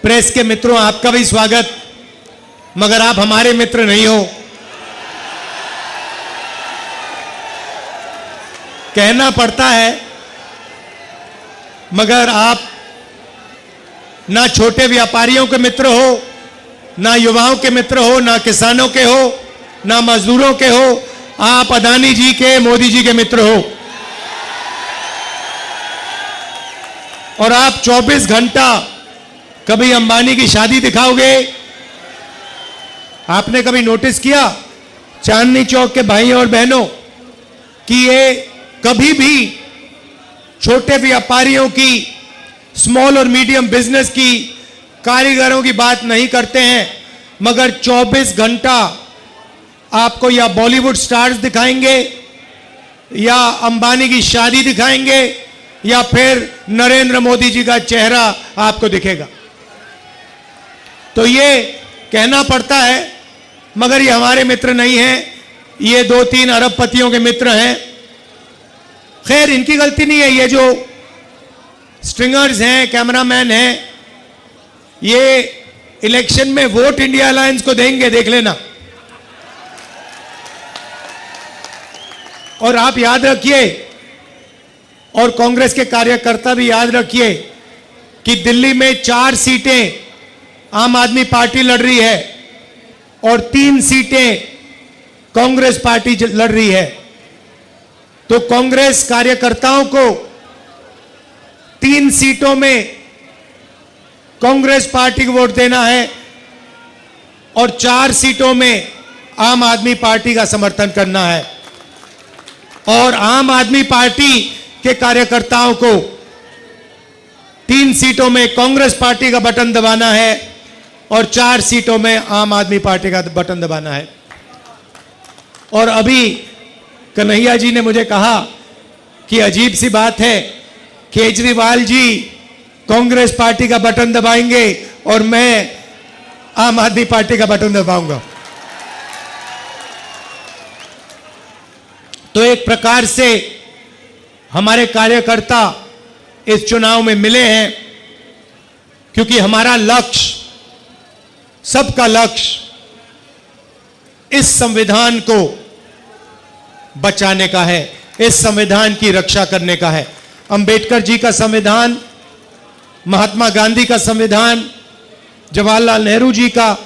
Press के मित्रों, आपका भी स्वागत, मगर आप हमारे मित्र नहीं हो। कहना पड़ता है, मगर आप ना छोटे व्यापारियों के मित्र हो, ना युवाओं के मित्र हो, ना किसानों के हो, ना मजदूरों के हो। आप अदानी जी के, मोदी जी के मित्र हो। और आप 24 घंटा कभी अंबानी की शादी दिखाओगे? आपने कभी नोटिस किया चांदनी चौक के भाइयों और बहनों कि ये कभी भी छोटे व्यापारियों की, स्मॉल और मीडियम बिजनेस की, कारीगरों की बात नहीं करते हैं, मगर 24 घंटा आपको या बॉलीवुड स्टार्स दिखाएंगे, या अंबानी की शादी दिखाएंगे, या फिर नरेंद्र मोदी जी का चेहरा आपको दिखेगा। तो ये कहना पड़ता है, मगर ये हमारे मित्र नहीं हैं, ये 2-3 अरबपतियों के मित्र हैं। खैर, इनकी गलती नहीं है। ये जो स्ट्रिंगर्स हैं, कैमरामैन हैं, ये इलेक्शन में वोट इंडिया अलायंस को देंगे, देख लेना। और आप याद रखिए, और कांग्रेस के कार्यकर्ता भी याद रखिए, कि दिल्ली में 4 सीटें आम आदमी पार्टी लड़ रही है और 3 सीटें कांग्रेस पार्टी लड़ रही है। तो कांग्रेस कार्यकर्ताओं को 3 सीटों में कांग्रेस पार्टी को वोट देना है और 4 सीटों में आम आदमी पार्टी का समर्थन करना है। और आम आदमी पार्टी के कार्यकर्ताओं को 3 सीटों में कांग्रेस पार्टी का बटन दबाना है और 4 सीटों में आम आदमी पार्टी का बटन दबाना है। और अभी कन्हैया जी ने मुझे कहा कि अजीब सी बात है, केजरीवाल जी कांग्रेस पार्टी का बटन दबाएंगे और मैं आम आदमी पार्टी का बटन दबाऊंगा। तो एक प्रकार से हमारे कार्यकर्ता इस चुनाव में मिले हैं, क्योंकि हमारा लक्ष्य, सबका लक्ष्य इस संविधान को बचाने का है, इस संविधान की रक्षा करने का है। अंबेडकर जी का संविधान, महात्मा गांधी का संविधान, जवाहरलाल नेहरू जी का,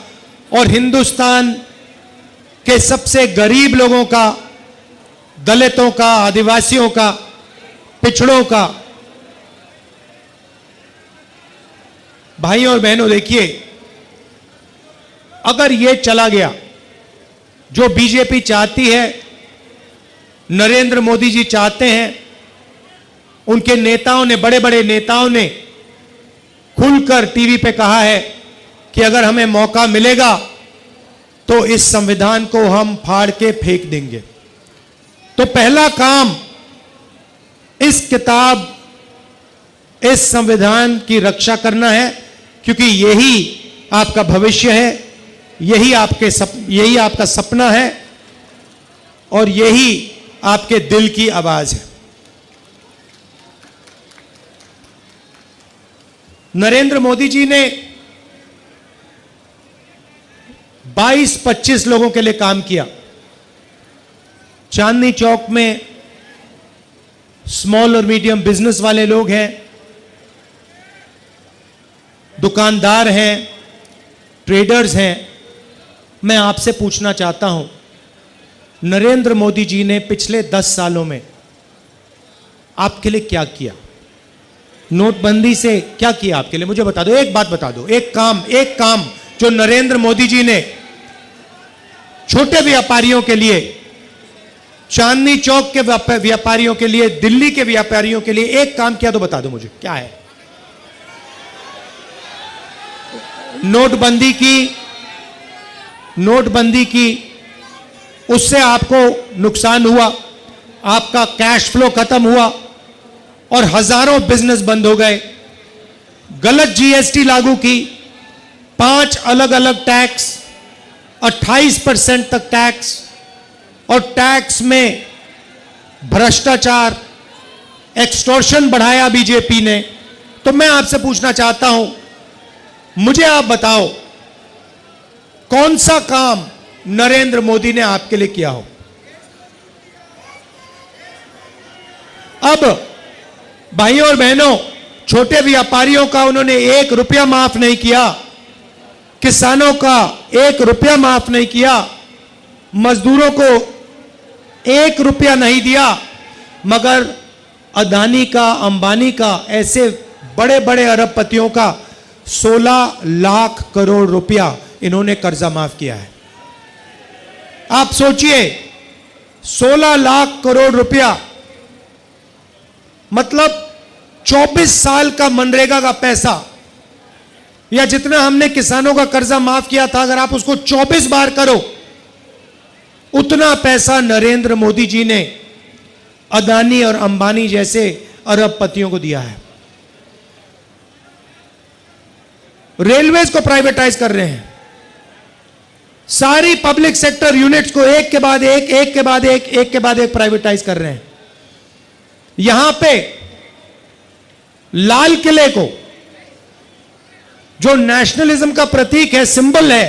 और हिंदुस्तान के सबसे गरीब लोगों का, दलितों का, आदिवासियों का, पिछड़ों का। भाइयों और बहनों, देखिए, अगर यह चला गया जो बीजेपी चाहती है, नरेंद्र मोदी जी चाहते हैं, उनके नेताओं ने, बड़े बड़े नेताओं ने खुलकर टीवी पे कहा है कि अगर हमें मौका मिलेगा तो इस संविधान को हम फाड़ के फेंक देंगे। तो पहला काम इस किताब, इस संविधान की रक्षा करना है, क्योंकि यही आपका भविष्य है, यही आपका सपना है और यही आपके दिल की आवाज है। नरेंद्र मोदी जी ने 22-25 लोगों के लिए काम किया। चांदनी चौक में स्मॉल और मीडियम बिजनेस वाले लोग हैं, दुकानदार हैं, ट्रेडर्स हैं। मैं आपसे पूछना चाहता हूं, नरेंद्र मोदी जी ने पिछले 10 सालों में आपके लिए क्या किया? नोटबंदी से क्या किया आपके लिए? मुझे बता दो, एक बात बता दो, एक काम जो नरेंद्र मोदी जी ने छोटे व्यापारियों के लिए, चांदनी चौक के व्यापारियों के लिए, दिल्ली के व्यापारियों के लिए एक काम किया तो बता दो मुझे, क्या है? नोटबंदी की उससे आपको नुकसान हुआ, आपका कैश फ्लो खत्म हुआ और हजारों बिजनेस बंद हो गए। गलत जीएसटी लागू की, 5 अलग अलग टैक्स, 28% तक टैक्स, और टैक्स में भ्रष्टाचार, एक्सटॉर्शन बढ़ाया बीजेपी ने। तो मैं आपसे पूछना चाहता हूं मुझे आप बताओ कौन सा काम नरेंद्र मोदी ने आपके लिए किया हो। अब भाइयों और बहनों, छोटे व्यापारियों का उन्होंने 1 रुपया माफ नहीं किया, किसानों का 1 रुपया माफ नहीं किया, मजदूरों को 1 रुपया नहीं दिया, मगर अदानी का, अंबानी का, ऐसे बड़े बड़े अरबपतियों का 16 लाख करोड़ रुपया इन्होंने कर्जा माफ किया है। आप सोचिए, 16 लाख करोड़ रुपया मतलब 24 साल का मनरेगा का पैसा, या जितना हमने किसानों का कर्जा माफ किया था, अगर आप उसको 24 बार करो, उतना पैसा नरेंद्र मोदी जी ने अदानी और अंबानी जैसे अरबपतियों को दिया है। रेलवेज को प्राइवेटाइज कर रहे हैं, सारी पब्लिक सेक्टर यूनिट्स को एक के बाद एक, एक के बाद एक, एक के बाद एक प्राइवेटाइज कर रहे हैं। यहां पे लाल किले को, जो नेशनलिज्म का प्रतीक है, सिंबल है,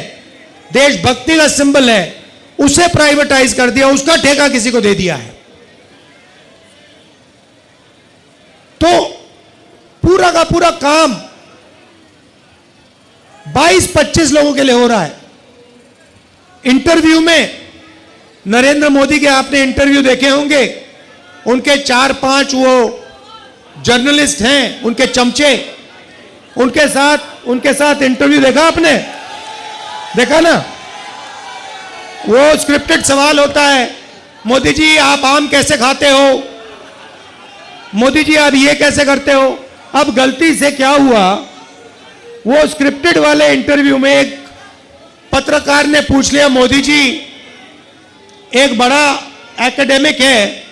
देशभक्ति का सिंबल है, उसे प्राइवेटाइज कर दिया, उसका ठेका किसी को दे दिया है। तो पूरा का पूरा काम 22-25 लोगों के लिए हो रहा है। इंटरव्यू में नरेंद्र मोदी के आपने इंटरव्यू देखे होंगे, उनके 4-5 वो जर्नलिस्ट हैं, उनके चमचे, उनके साथ इंटरव्यू देखा आपने? देखा ना? वो स्क्रिप्टेड सवाल होता है, मोदी जी आप आम कैसे खाते हो, मोदी जी आप ये कैसे करते हो। अब गलती से क्या हुआ, वो स्क्रिप्टेड वाले इंटरव्यू में एक पत्रकार ने पूछ लिया, मोदी जी एक बड़ा एकेडमिक है,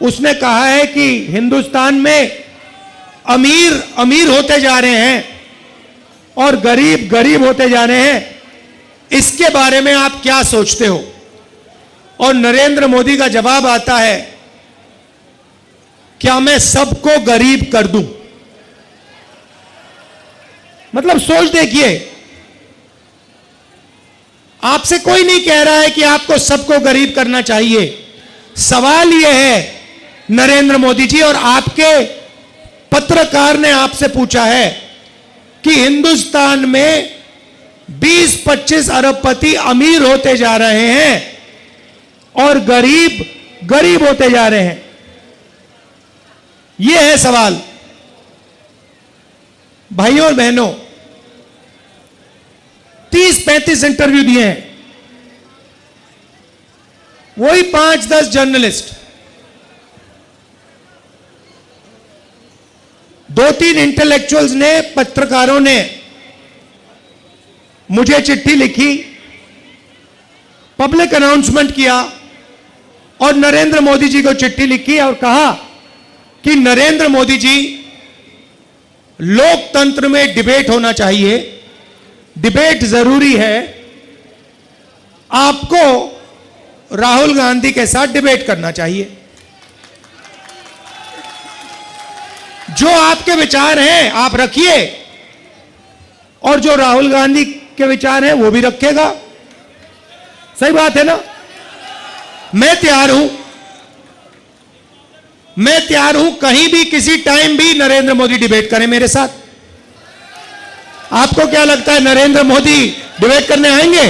उसने कहा है कि हिंदुस्तान में अमीर अमीर होते जा रहे हैं और गरीब गरीब होते जा रहे हैं, इसके बारे में आप क्या सोचते हो। और नरेंद्र मोदी का जवाब आता है, क्या मैं सबको गरीब कर दूं। मतलब सोच देखिए, आपसे कोई नहीं कह रहा है कि आपको सबको गरीब करना चाहिए। सवाल यह है, नरेंद्र मोदी जी और आपके पत्रकार ने आपसे पूछा है कि हिंदुस्तान में 20-25 अरबपति अमीर होते जा रहे हैं और गरीब गरीब होते जा रहे हैं। यह है सवाल। भाइयों और बहनों, 30-35 इंटरव्यू दिए हैं, वही 5-10 जर्नलिस्ट, 2-3 इंटेलेक्चुअल्स ने, पत्रकारों ने मुझे चिट्ठी लिखी, पब्लिक अनाउंसमेंट किया और नरेंद्र मोदी जी को चिट्ठी लिखी और कहा कि नरेंद्र मोदी जी, लोकतंत्र में डिबेट होना चाहिए, डिबेट जरूरी है, आपको राहुल गांधी के साथ डिबेट करना चाहिए। जो आपके विचार हैं आप रखिए और जो राहुल गांधी के विचार हैं वो भी रखेगा। सही बात है ना? मैं तैयार हूं कहीं भी किसी टाइम भी नरेंद्र मोदी डिबेट करें मेरे साथ। आपको क्या लगता है नरेंद्र मोदी डिबेट करने आएंगे?